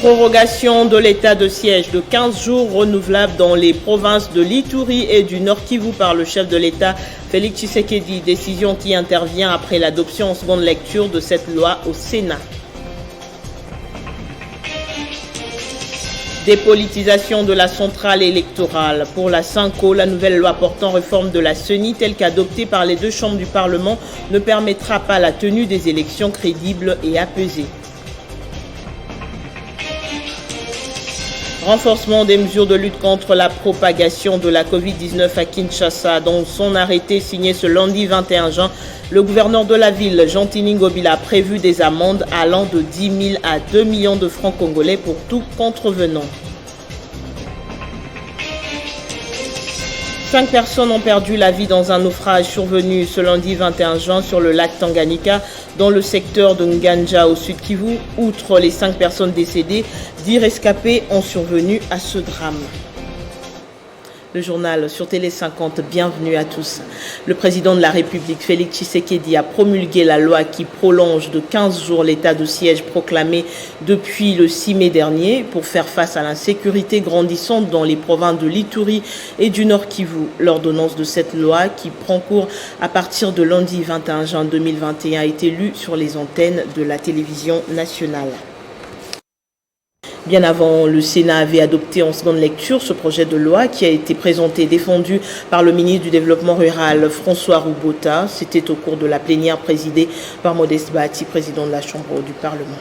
Prorogation de l'état de siège de 15 jours renouvelable dans les provinces de l'Ituri et du Nord Kivu par le chef de l'État, Félix Tshisekedi. Décision qui intervient après l'adoption en seconde lecture de cette loi au Sénat. Dépolitisation de la centrale électorale. Pour la Synco, la nouvelle loi portant réforme de la CENI, telle qu'adoptée par les deux chambres du Parlement, ne permettra pas la tenue des élections crédibles et apaisées. Renforcement des mesures de lutte contre la propagation de la Covid-19 à Kinshasa. Dans son arrêté signé ce lundi 21 juin, le gouverneur de la ville, Jean-Tini Ngobila, a prévu des amendes allant de 10 000 à 2 millions de francs congolais pour tout contrevenant. 5 personnes ont perdu la vie dans un naufrage survenu ce lundi 21 juin sur le lac Tanganyika dans le secteur de Nganja au sud Kivu. Outre les 5 personnes décédées, 10 rescapés ont survenu à ce drame. Le journal sur Télé 50, bienvenue à tous. Le président de la République, Félix Tshisekedi, a promulgué la loi qui prolonge de 15 jours l'état de siège proclamé depuis le 6 mai dernier pour faire face à l'insécurité grandissante dans les provinces de l'Ituri et du Nord Kivu. L'ordonnance de cette loi, qui prend cours à partir de lundi 21 juin 2021, a été lue sur les antennes de la télévision nationale. Bien avant, le Sénat avait adopté en seconde lecture ce projet de loi qui a été présenté et défendu par le ministre du Développement rural, François Roubota. C'était au cours de la plénière présidée par Modeste Bahati, président de la Chambre du Parlement.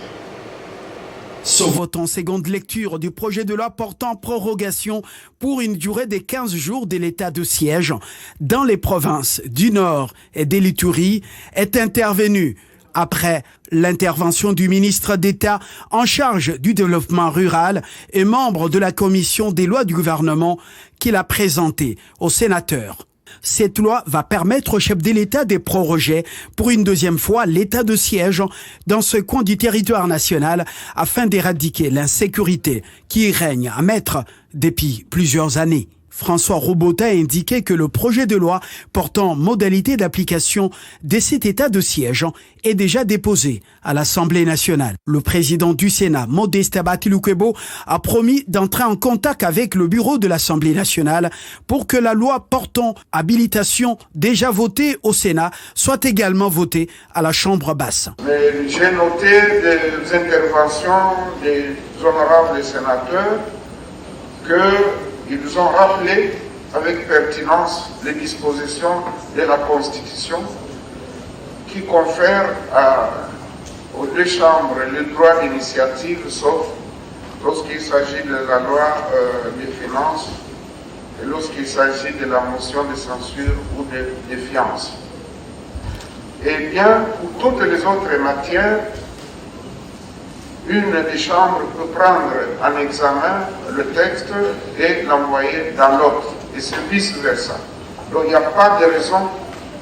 Son vote en seconde lecture du projet de loi portant prorogation pour une durée de 15 jours de l'état de siège dans les provinces du Nord et de l'Ituri est intervenu après l'intervention du ministre d'État en charge du développement rural et membre de la commission des lois du gouvernement qu'il a présenté aux sénateurs. Cette loi va permettre au chef de l'État de proroger pour une deuxième fois l'état de siège dans ce coin du territoire national afin d'éradiquer l'insécurité qui règne à Maître depuis plusieurs années. François Roubota a indiqué que le projet de loi portant modalité d'application de cet état de siège est déjà déposé à l'Assemblée nationale. Le président du Sénat, Modeste Bahati, a promis d'entrer en contact avec le bureau de l'Assemblée nationale pour que la loi portant habilitation déjà votée au Sénat soit également votée à la Chambre basse. J'ai noté des interventions des honorables sénateurs ils nous ont rappelé avec pertinence les dispositions de la Constitution qui confèrent aux deux chambres le droit d'initiative, sauf lorsqu'il s'agit de la loi des finances et lorsqu'il s'agit de la motion de censure ou de défiance. Et bien, pour toutes les autres matières, une des chambres peut prendre en examen le texte et l'envoyer dans l'autre, et c'est vice-versa. Donc il n'y a pas de raison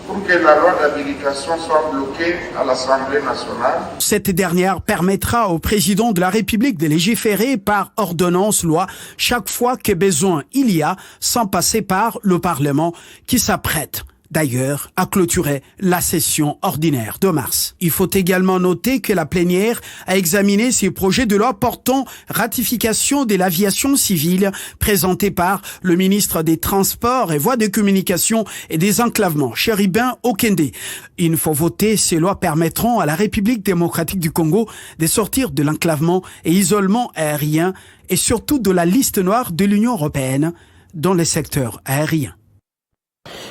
pour que la loi d'habilitation soit bloquée à l'Assemblée nationale. Cette dernière permettra au président de la République de légiférer par ordonnance-loi chaque fois que besoin il y a, sans passer par le Parlement qui s'apprête d'ailleurs à clôturer la session ordinaire de mars. Il faut également noter que la plénière a examiné ces projets de loi portant ratification de l'aviation civile présentés par le ministre des Transports et Voies de Communication et des Enclavements, Chéribin Okende. Une fois votées, ces lois permettront à la République démocratique du Congo de sortir de l'enclavement et isolement aérien et surtout de la liste noire de l'Union européenne dans les secteurs aériens.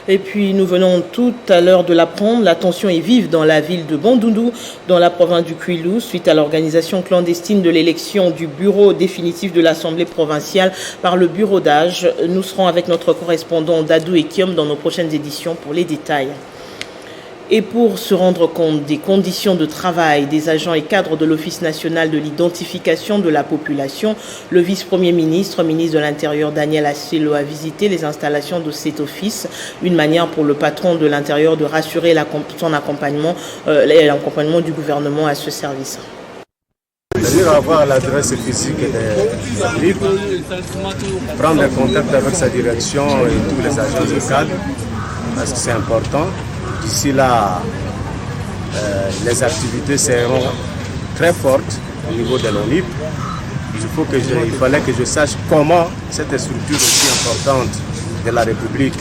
Et puis nous venons tout à l'heure de l'apprendre, la tension est vive dans la ville de Bandundu, dans la province du Kwilu, suite à l'organisation clandestine de l'élection du bureau définitif de l'Assemblée provinciale par le bureau d'âge. Nous serons avec notre correspondant Dadou Ekiom dans nos prochaines éditions pour les détails. Et pour se rendre compte des conditions de travail des agents et cadres de l'Office national de l'identification de la population, le vice-premier ministre, ministre de l'Intérieur Daniel Asselo a visité les installations de cet office, une manière pour le patron de l'Intérieur de rassurer son accompagnement, l'accompagnement du gouvernement à ce service. C'est-à-dire avoir l'adresse physique des livres, prendre contact avec sa direction et tous les agents et cadres, parce que c'est important. D'ici là, les activités seront très fortes au niveau de l'ONIP. il fallait que je sache comment cette structure aussi importante de la République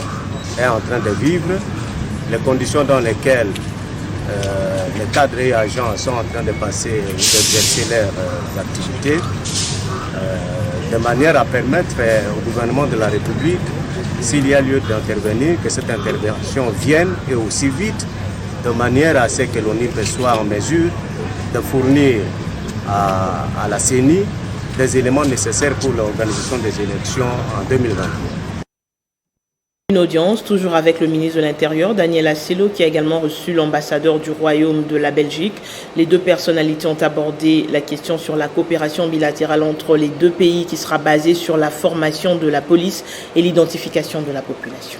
est en train de vivre, les conditions dans lesquelles les cadres et agents sont en train de passer ou d'exercer leurs activités, de manière à permettre au gouvernement de la République, s'il y a lieu d'intervenir, que cette intervention vienne et aussi vite, de manière à ce que l'ONIP soit en mesure de fournir à la CENI des éléments nécessaires pour l'organisation des élections en 2022. Une audience, toujours avec le ministre de l'Intérieur, Daniel Assello, qui a également reçu l'ambassadeur du Royaume de la Belgique. Les deux personnalités ont abordé la question sur la coopération bilatérale entre les deux pays qui sera basée sur la formation de la police et l'identification de la population.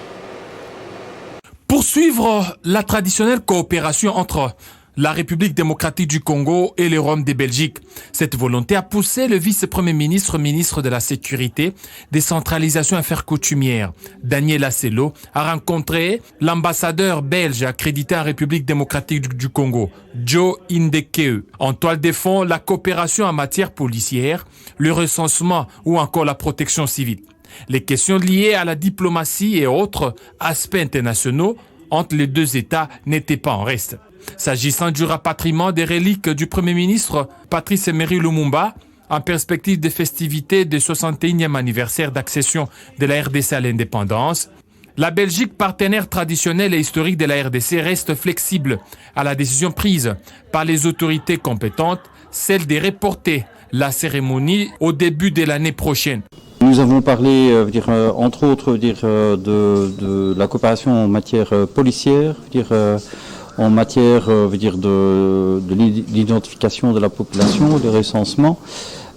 Poursuivre la traditionnelle coopération entre la République démocratique du Congo et le Royaume de Belgique. Cette volonté a poussé le vice-premier ministre, ministre de la Sécurité, décentralisation et affaires coutumières, Daniel Assello, a rencontré l'ambassadeur belge accrédité en République démocratique du Congo, Joe Indekeu. En toile de fond, la coopération en matière policière, le recensement ou encore la protection civile. Les questions liées à la diplomatie et autres aspects internationaux entre les deux États n'étaient pas en reste. S'agissant du rapatriement des reliques du Premier ministre Patrice Emery Lumumba, en perspective des festivités du 61e anniversaire d'accession de la RDC à l'indépendance, la Belgique, partenaire traditionnel et historique de la RDC, reste flexible à la décision prise par les autorités compétentes, celle de reporter la cérémonie au début de l'année prochaine. Nous avons parlé, entre autres, de la coopération en matière policière, en matière de l'identification de la population, le recensement,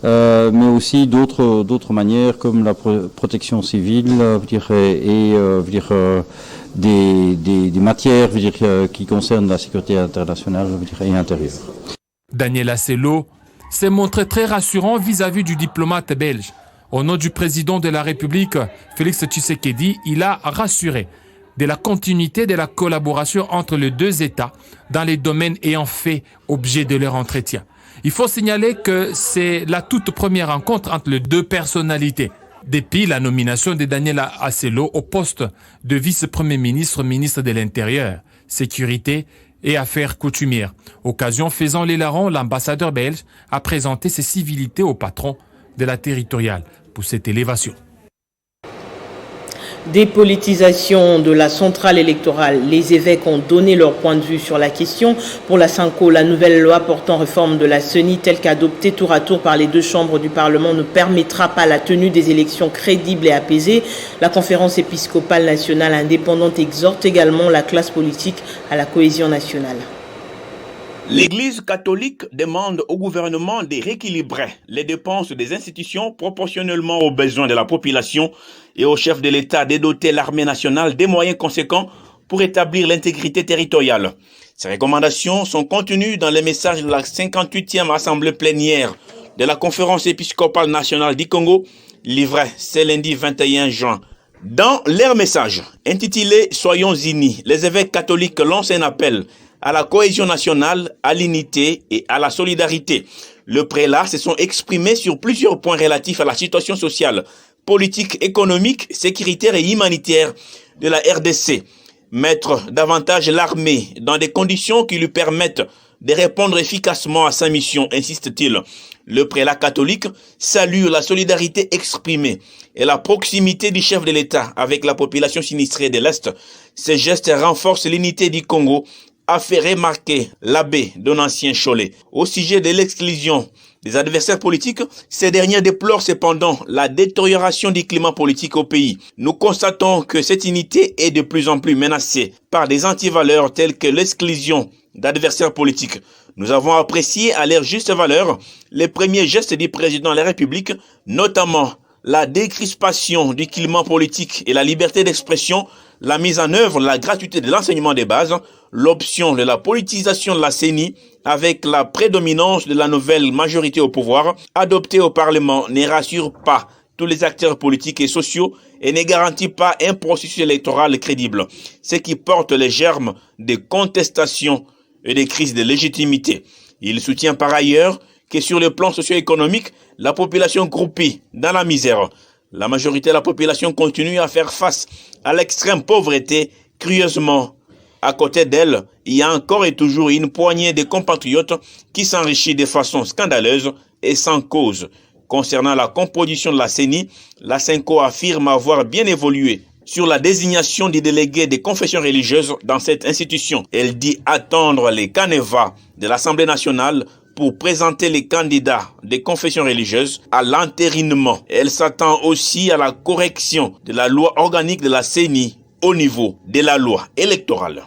mais aussi d'autres manières comme la protection civile des matières qui concernent la sécurité internationale et intérieure. Daniel Assello s'est montré très rassurant vis-à-vis du diplomate belge. Au nom du président de la République, Félix Tshisekedi, il a rassuré de la continuité de la collaboration entre les deux États dans les domaines ayant fait objet de leur entretien. Il faut signaler que c'est la toute première rencontre entre les deux personnalités, depuis la nomination de Daniel Assello au poste de vice-premier ministre, ministre de l'Intérieur, Sécurité et Affaires coutumières. Occasion faisant les larrons, l'ambassadeur belge a présenté ses civilités au patron de la territoriale pour cette élévation. Dépolitisation de la centrale électorale. Les évêques ont donné leur point de vue sur la question. Pour la Sanco, la nouvelle loi portant réforme de la CENI, telle qu'adoptée tour à tour par les deux chambres du Parlement, ne permettra pas la tenue des élections crédibles et apaisées. La conférence épiscopale nationale indépendante exhorte également la classe politique à la cohésion nationale. L'Église catholique demande au gouvernement de rééquilibrer les dépenses des institutions proportionnellement aux besoins de la population et au chef de l'État de doter l'armée nationale des moyens conséquents pour établir l'intégrité territoriale. Ces recommandations sont contenues dans les messages de la 58e Assemblée plénière de la Conférence épiscopale nationale du Congo, livré ce lundi 21 juin. Dans leur message intitulé « Soyons unis », les évêques catholiques lancent un appel à la cohésion nationale, à l'unité et à la solidarité. Le prélat se sont exprimés sur plusieurs points relatifs à la situation sociale, politique, économique, sécuritaire et humanitaire de la RDC. Mettre davantage l'armée dans des conditions qui lui permettent de répondre efficacement à sa mission, insiste-t-il. Le prélat catholique salue la solidarité exprimée et la proximité du chef de l'État avec la population sinistrée de l'Est. Ces gestes renforcent l'unité du Congo, a fait remarquer l'abbé Donatien Cholet. Au sujet de l'exclusion des adversaires politiques, ces derniers déplorent cependant la détérioration du climat politique au pays. Nous constatons que cette unité est de plus en plus menacée par des antivaleurs telles que l'exclusion d'adversaires politiques. Nous avons apprécié à leur juste valeur les premiers gestes du président de la République, notamment la décrispation du climat politique et la liberté d'expression, la mise en œuvre de la gratuité de l'enseignement des bases, l'option de la politisation de la CENI avec la prédominance de la nouvelle majorité au pouvoir adoptée au Parlement ne rassure pas tous les acteurs politiques et sociaux et ne garantit pas un processus électoral crédible, ce qui porte les germes de contestation et de crise de légitimité. Il soutient par ailleurs que sur le plan socio-économique, la population groupie dans la misère. La majorité de la population continue à faire face à l'extrême pauvreté. Curieusement, à côté d'elle, il y a encore et toujours une poignée de compatriotes qui s'enrichissent de façon scandaleuse et sans cause. Concernant la composition de la CENI, la CENCO affirme avoir bien évolué sur la désignation des délégués des confessions religieuses dans cette institution. Elle dit attendre les canevas de l'Assemblée nationale pour présenter les candidats des confessions religieuses à l'entérinement. Elle s'attend aussi à la correction de la loi organique de la CENI au niveau de la loi électorale.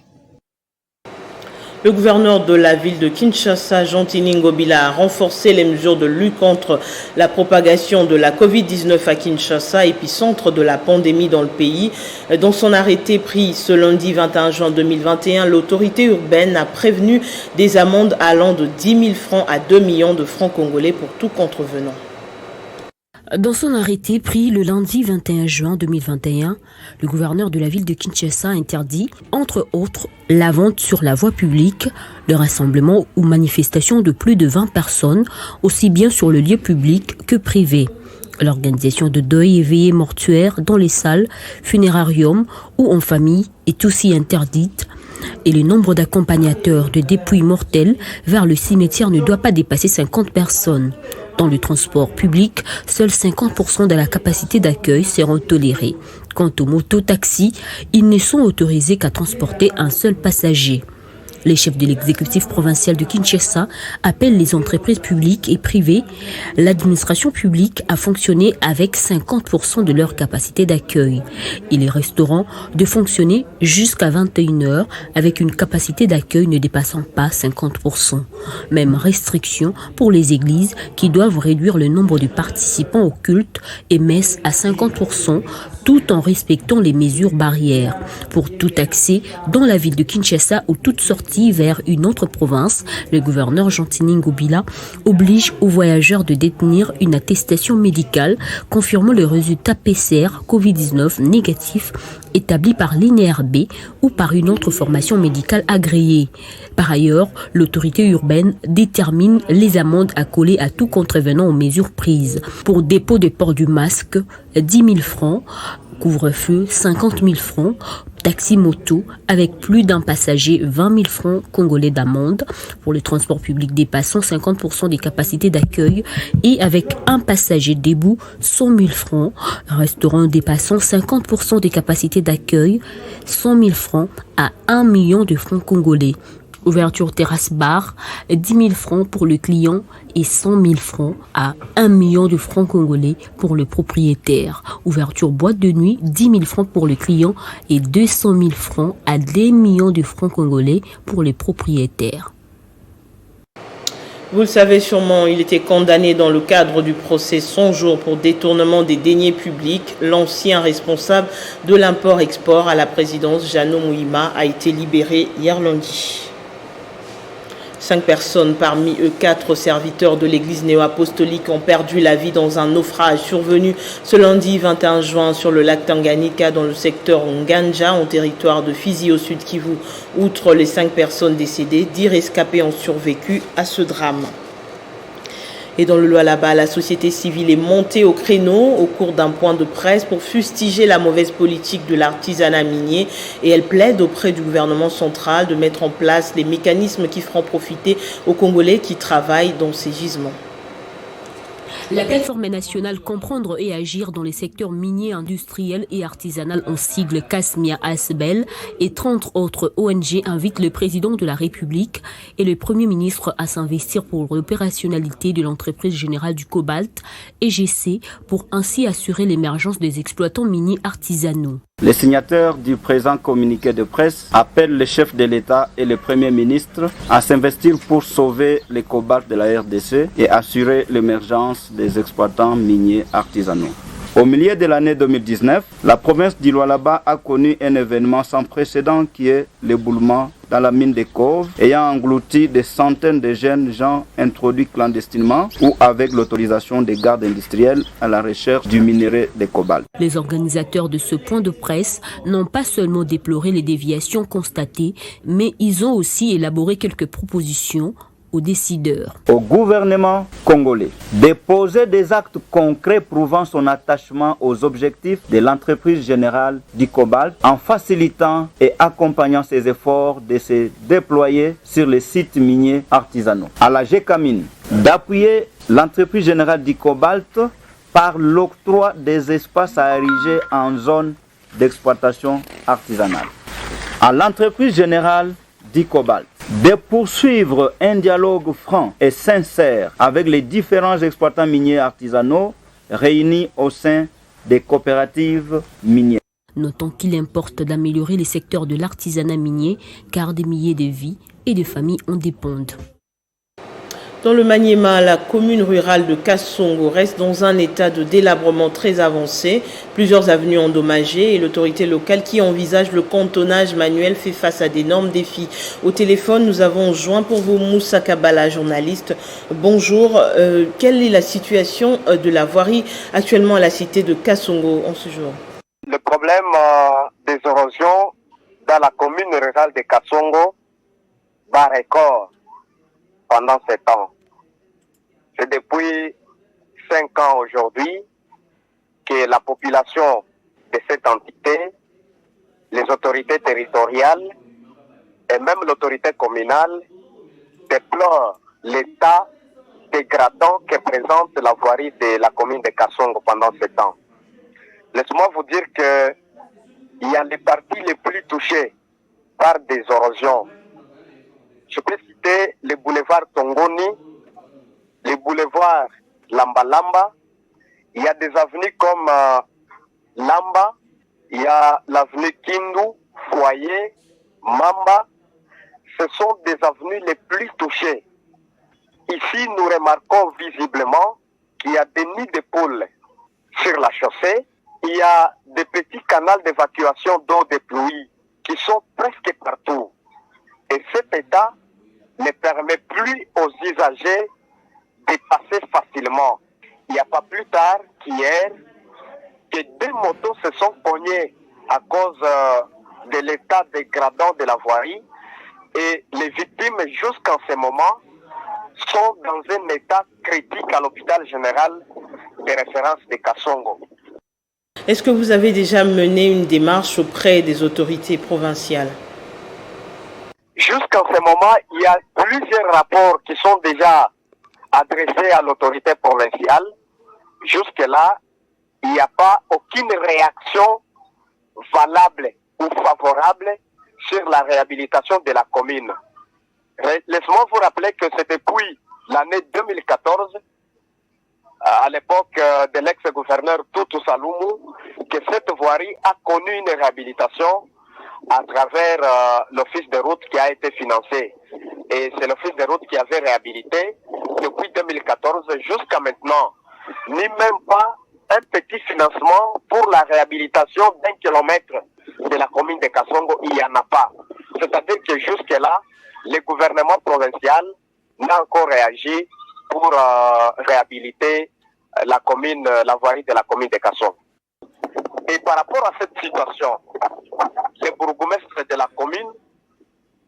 Le gouverneur de la ville de Kinshasa, Jean Tiningo Bila, a renforcé les mesures de lutte contre la propagation de la Covid-19 à Kinshasa, épicentre de la pandémie dans le pays. Dans son arrêté pris ce lundi 21 juin 2021, l'autorité urbaine a prévenu des amendes allant de 10 000 francs à 2 millions de francs congolais pour tout contrevenant. Dans son arrêté pris le lundi 21 juin 2021, le gouverneur de la ville de Kinshasa interdit, entre autres, la vente sur la voie publique, le rassemblement ou manifestation de plus de 20 personnes, aussi bien sur le lieu public que privé. L'organisation de deuil et veillées mortuaires dans les salles, funérariums ou en famille est aussi interdite. Et le nombre d'accompagnateurs de dépouilles mortelles vers le cimetière ne doit pas dépasser 50 personnes. Dans le transport public, seuls 50% de la capacité d'accueil seront tolérés. Quant aux mototaxis, ils ne sont autorisés qu'à transporter un seul passager. Les chefs de l'exécutif provincial de Kinshasa appellent les entreprises publiques et privées, l'administration publique à fonctionner avec 50% de leur capacité d'accueil et les restaurants de fonctionner jusqu'à 21h avec une capacité d'accueil ne dépassant pas 50%. Même restriction pour les églises qui doivent réduire le nombre de participants au culte et messes à 50% tout en respectant les mesures barrières. Pour tout accès dans la ville de Kinshasa ou toute sortie vers une autre province, le gouverneur Jean Tiningo Bila oblige aux voyageurs de détenir une attestation médicale confirmant le résultat PCR Covid-19 négatif établi par l'INRB ou par une autre formation médicale agréée. Par ailleurs, l'autorité urbaine détermine les amendes à coller à tout contrevenant aux mesures prises. Pour dépôt de port du masque, 10 000 francs, couvre-feu, 50 000 francs, taxi-moto avec plus d'un passager, 20 000 francs congolais d'amende. Pour le transport public dépassant 50% des capacités d'accueil et avec un passager debout, 100 000 francs. Restaurant dépassant 50% des capacités d'accueil, 100 000 francs à 1 million de francs congolais. Ouverture terrasse-bar, 10 000 francs pour le client et 100 000 francs à 1 million de francs congolais pour le propriétaire. Ouverture boîte de nuit, 10 000 francs pour le client et 200 000 francs à 2 millions de francs congolais pour les propriétaires. Vous le savez sûrement, il était condamné dans le cadre du procès 100 jours pour détournement des deniers publics. L'ancien responsable de l'import-export à la présidence, Jeannot Mouima, a été libéré hier lundi. 5 personnes, parmi eux 4 serviteurs de l'église néo-apostolique, ont perdu la vie dans un naufrage survenu ce lundi 21 juin sur le lac Tanganyika dans le secteur Nganja, en territoire de Fizi au sud Kivu. Outre les 5 personnes décédées, 10 rescapés ont survécu à ce drame. Et dans le Lualaba, la société civile est montée au créneau au cours d'un point de presse pour fustiger la mauvaise politique de l'artisanat minier et elle plaide auprès du gouvernement central de mettre en place les mécanismes qui feront profiter aux Congolais qui travaillent dans ces gisements. La plateforme nationale Comprendre et agir dans les secteurs miniers, industriels et artisanaux en sigle Kasmia Asbel et 30 autres ONG invitent le président de la République et le Premier ministre à s'investir pour l'opérationnalité de l'entreprise générale du cobalt, EGC, pour ainsi assurer l'émergence des exploitants miniers artisanaux. Les signataires du présent communiqué de presse appellent le chef de l'État et le Premier ministre à s'investir pour sauver le cobalt de la RDC et assurer l'émergence des exploitants miniers artisanaux. Au milieu de l'année 2019, la province du Lualaba a connu un événement sans précédent qui est l'éboulement dans la mine de Cove, ayant englouti des centaines de jeunes gens introduits clandestinement ou avec l'autorisation des gardes industriels à la recherche du minerai de cobalt. Les organisateurs de ce point de presse n'ont pas seulement déploré les déviations constatées, mais ils ont aussi élaboré quelques propositions aux décideurs. Au gouvernement congolais de poser des actes concrets prouvant son attachement aux objectifs de l'entreprise générale du cobalt en facilitant et accompagnant ses efforts de se déployer sur les sites miniers artisanaux. À la GECAMINE d'appuyer l'entreprise générale du cobalt par l'octroi des espaces à ériger en zone d'exploitation artisanale. À l'entreprise générale du cobalt de poursuivre un dialogue franc et sincère avec les différents exploitants miniers artisanaux réunis au sein des coopératives minières. Notons qu'il importe d'améliorer les secteurs de l'artisanat minier car des milliers de vies et de familles en dépendent. Dans le Maniema, la commune rurale de Kasongo reste dans un état de délabrement très avancé. Plusieurs avenues endommagées et l'autorité locale qui envisage le cantonnage manuel fait face à d'énormes défis. Au téléphone, nous avons joint pour vous Moussa Kabala, journaliste. Bonjour, quelle est la situation de la voirie actuellement à la cité de Kasongo en ce jour? Le problème des érosions dans la commune rurale de Kasongo bat record pendant 7 ans. C'est depuis 5 ans aujourd'hui que la population de cette entité, les autorités territoriales et même l'autorité communale déplorent l'état dégradant que présente la voirie de la commune de Kasongo pendant 7 ans. Laissez-moi vous dire que il y a les parties les plus touchées par des érosions. Je peux citer les boulevards Tongoni, les boulevards Lamba Lamba. Il y a des avenues comme Lamba, il y a l'avenue Kindu, Foyer, Mamba. Ce sont des avenues les plus touchées. Ici, nous remarquons visiblement qu'il y a des nids de poules sur la chaussée. Il y a des petits canaux d'évacuation d'eau de pluie qui sont presque partout. Et cet état ne permet plus aux usagers de passer facilement. Il n'y a pas plus tard qu'hier que 2 motos se sont cognées à cause de l'état dégradant de la voirie et les victimes jusqu'en ce moment sont dans un état critique à l'hôpital général de référence de Kasongo. Est-ce que vous avez déjà mené une démarche auprès des autorités provinciales? Jusqu'en ce moment, il y a plusieurs rapports qui sont déjà adressés à l'autorité provinciale. Jusque-là, il n'y a pas aucune réaction valable ou favorable sur la réhabilitation de la commune. Laissez-moi vous rappeler que c'est depuis l'année 2014, à l'époque de l'ex-gouverneur Tutu Saloumou, que cette voirie a connu une réhabilitation à travers l'office de route qui a été financé. Et c'est l'office de route qui avait réhabilité depuis 2014 jusqu'à maintenant. Ni même pas un petit financement pour la réhabilitation d'1 kilomètre de la commune de Kasongo, il n'y en a pas. C'est-à-dire que jusque-là, le gouvernement provincial n'a encore réagi pour réhabiliter la commune, la voirie de la commune de Kasongo. Et par rapport à cette situation, le bourgmestre de la commune,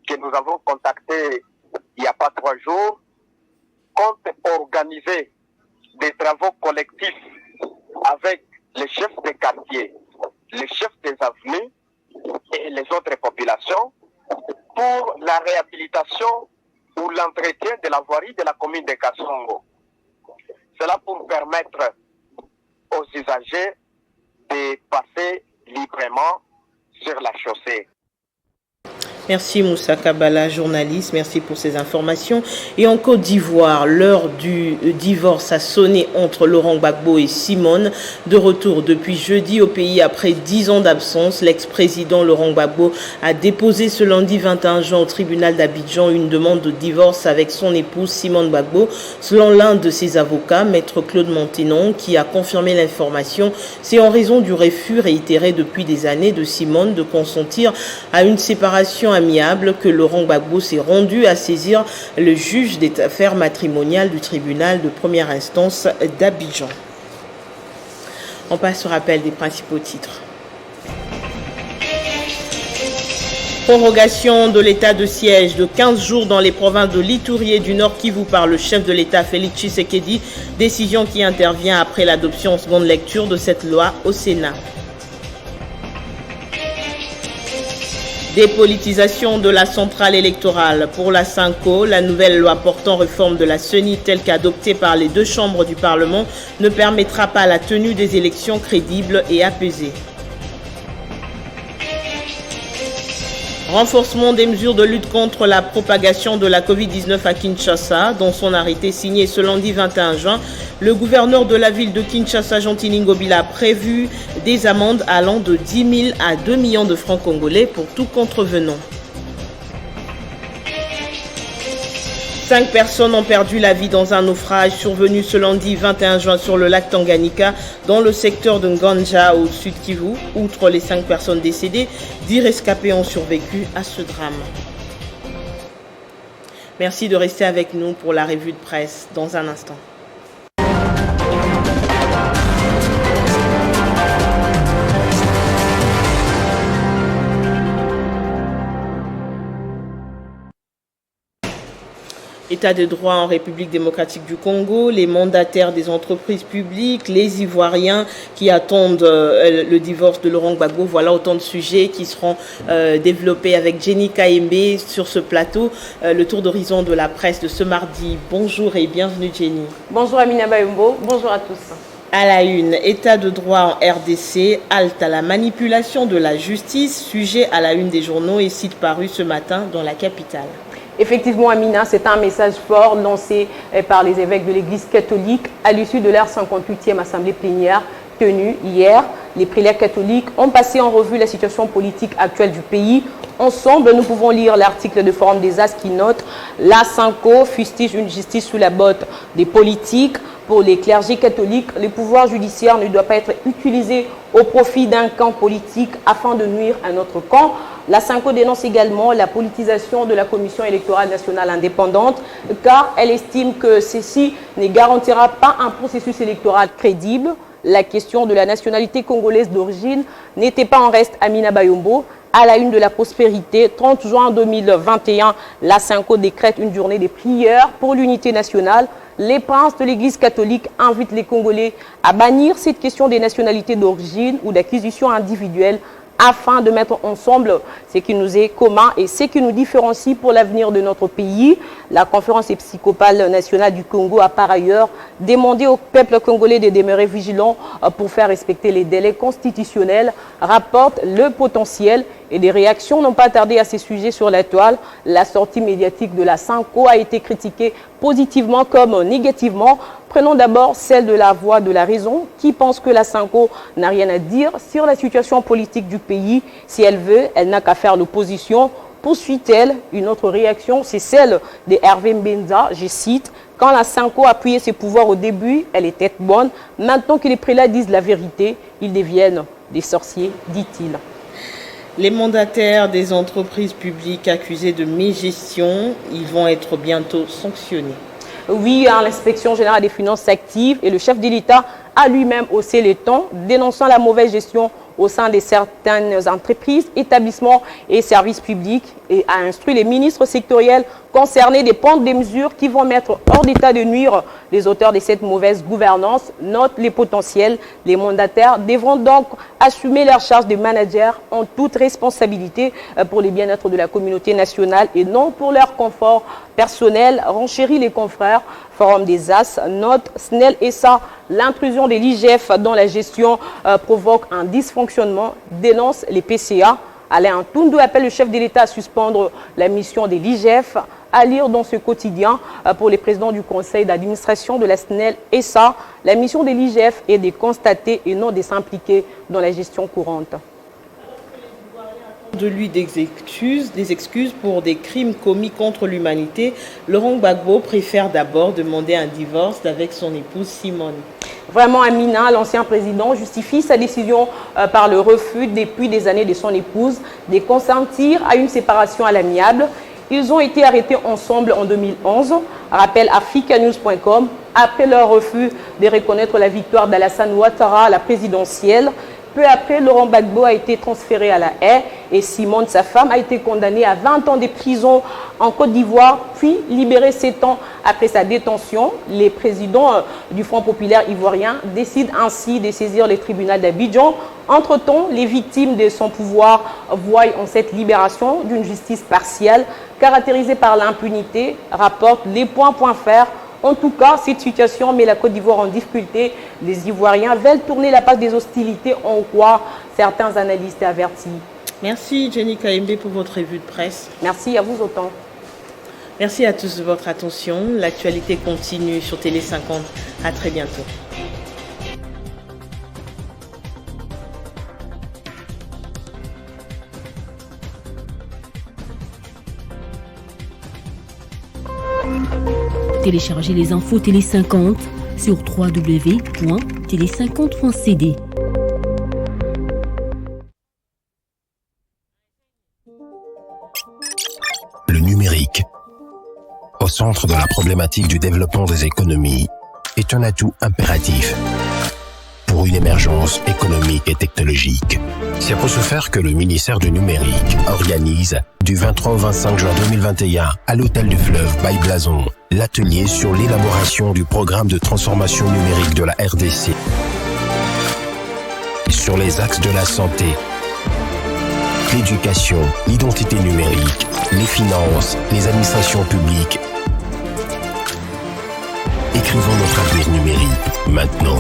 que nous avons contacté il n'y a pas 3 jours, compte organiser des travaux collectifs avec les chefs des quartiers, les chefs des avenues et les autres populations pour la réhabilitation ou l'entretien de la voirie de la commune de Kasongo. Cela pour permettre aux usagers de passer librement sur la chaussée. Merci Moussa Kabala, journaliste. Merci pour ces informations. Et en Côte d'Ivoire, l'heure du divorce a sonné entre Laurent Gbagbo et Simone. De retour depuis jeudi au pays après 10 ans d'absence, l'ex-président Laurent Gbagbo a déposé ce lundi 21 juin au tribunal d'Abidjan une demande de divorce avec son épouse Simone Gbagbo. Selon l'un de ses avocats, maître Claude Montenon, qui a confirmé l'information, c'est en raison du refus réitéré depuis des années de Simone de consentir à une séparation amiable que Laurent Gbagbo s'est rendu à saisir le juge des affaires matrimoniales du tribunal de première instance d'Abidjan. On passe au rappel des principaux titres. Prorogation de l'état de siège de 15 jours dans les provinces de l'Ituri et du Nord Kivu par le chef de l'État Félix Tshisekedi, décision qui intervient après l'adoption en seconde lecture de cette loi au Sénat. Dépolitisation de la centrale électorale. Pour la Sanco, la nouvelle loi portant réforme de la CENI telle qu'adoptée par les deux chambres du Parlement ne permettra pas la tenue des élections crédibles et apaisées. Renforcement des mesures de lutte contre la propagation de la Covid-19 à Kinshasa. Dans son arrêté signé ce lundi 21 juin, le gouverneur de la ville de Kinshasa, Jean Ngobila, a prévu des amendes allant de 10 000 à 2 millions de francs congolais pour tout contrevenant. 5 personnes ont perdu la vie dans un naufrage survenu ce lundi 21 juin sur le lac Tanganyika dans le secteur de Nganja au sud Kivu. Outre les 5 personnes décédées, 10 rescapés ont survécu à ce drame. Merci de rester avec nous pour la revue de presse dans un instant. État de droit en République démocratique du Congo, les mandataires des entreprises publiques, les Ivoiriens qui attendent le divorce de Laurent Gbagbo. Voilà autant de sujets qui seront développés avec Jenny Kaembe sur ce plateau. Le tour d'horizon de la presse de ce mardi. Bonjour et bienvenue Jenny. Bonjour Amina Bayombo, bonjour à tous. À la une, état de droit en RDC, halte à la manipulation de la justice, sujet à la une des journaux et site paru ce matin dans la capitale. Effectivement, Amina, c'est un message fort lancé par les évêques de l'Église catholique à l'issue de leur 58e assemblée plénière tenue hier. Les prélats catholiques ont passé en revue la situation politique actuelle du pays. Ensemble, nous pouvons lire l'article de Forum des As qui note « La Sanco fustige une justice sous la botte des politiques ». Pour les clergés catholiques, le pouvoir judiciaire ne doit pas être utilisé au profit d'un camp politique afin de nuire à notre camp. La Sanco dénonce également la politisation de la Commission électorale nationale indépendante car elle estime que ceci ne garantira pas un processus électoral crédible. La question de la nationalité congolaise d'origine n'était pas en reste Amina Bayombo. À la une de la prospérité, 30 juin 2021, la Sanco décrète une journée de prières pour l'unité nationale. Les princes de l'Église catholique invitent les Congolais à bannir cette question des nationalités d'origine ou d'acquisition individuelle afin de mettre ensemble ce qui nous est commun et ce qui nous différencie pour l'avenir de notre pays. La conférence épiscopale nationale du Congo a par ailleurs demandé au peuple congolais de demeurer vigilant pour faire respecter les délais constitutionnels, rapporte le potentiel et des réactions n'ont pas tardé à ces sujets sur la toile. La sortie médiatique de la Sanco a été critiquée positivement comme négativement. Prenons d'abord celle de la voix de la raison qui pense que la Sanco n'a rien à dire sur la situation politique du pays. Si elle veut, elle n'a qu'à faire l'opposition. Poursuit-elle, une autre réaction, c'est celle de Hervé Mbenza, je cite, « Quand la Sanco appuyait ses pouvoirs au début, elle était bonne. Maintenant que les prélats disent la vérité, ils deviennent des sorciers, dit-il. » Les mandataires des entreprises publiques accusés de mégestion, ils vont être bientôt sanctionnés. Oui, l'inspection générale des finances s'active et le chef de l'État a lui-même haussé les tons, dénonçant la mauvaise gestion au sein de certaines entreprises, établissements et services publics et a instruit les ministres sectoriels concernés de prendre des mesures qui vont mettre hors d'état de nuire les auteurs de cette mauvaise gouvernance. Note les potentiels. Les mandataires devront donc assumer leur charge de manager en toute responsabilité pour le bien-être de la communauté nationale et non pour leur confort personnel. Renchérit les confrères. Forum des As note Snell et ça, l'intrusion de l'IGF dans la gestion provoque un dysfonctionnement, dénonce les PCA. Alain Ntundu appelle le chef de l'État à suspendre la mission de l'IGF. À lire dans ce quotidien pour les présidents du conseil d'administration de la SNEL et ça, la mission de l'IGF est de constater et non de s'impliquer dans la gestion courante. De lui des excuses pour des crimes commis contre l'humanité, Laurent Gbagbo préfère d'abord demander un divorce avec son épouse Simone. Vraiment, Amina, l'ancien président, justifie sa décision par le refus depuis des années de son épouse de consentir à une séparation à l'amiable. Ils ont été arrêtés ensemble en 2011, rappelle africanews.com, après leur refus de reconnaître la victoire d'Alassane Ouattara à la présidentielle. Peu après, Laurent Gbagbo a été transféré à la haie et Simone, sa femme, a été condamnée à 20 ans de prison en Côte d'Ivoire, puis libérée 7 ans après sa détention. Les présidents du Front populaire ivoirien décident ainsi de saisir le tribunal d'Abidjan. Entre-temps, les victimes de son pouvoir voient en cette libération d'une justice partielle caractérisée par l'impunité, rapporte lespoints.fr. En tout cas, cette situation met la Côte d'Ivoire en difficulté. Les Ivoiriens veulent tourner la page des hostilités, en quoi certains analystes avertis. Merci Jenny KMB pour votre revue de presse. Merci à vous autant. Merci à tous de votre attention. L'actualité continue sur Télé 50. À très bientôt. Téléchargez les infos Télé 50 sur www.télé50.cd. Le numérique, au centre de la problématique du développement des économies, est un atout impératif pour une émergence économique et technologique. C'est pour ce faire que le ministère du Numérique organise du 23 au 25 juin 2021 à l'Hôtel du Fleuve by Blason l'atelier sur l'élaboration du programme de transformation numérique de la RDC sur les axes de la santé, l'éducation, l'identité numérique, les finances, les administrations publiques. Écrivons notre avenir numérique maintenant.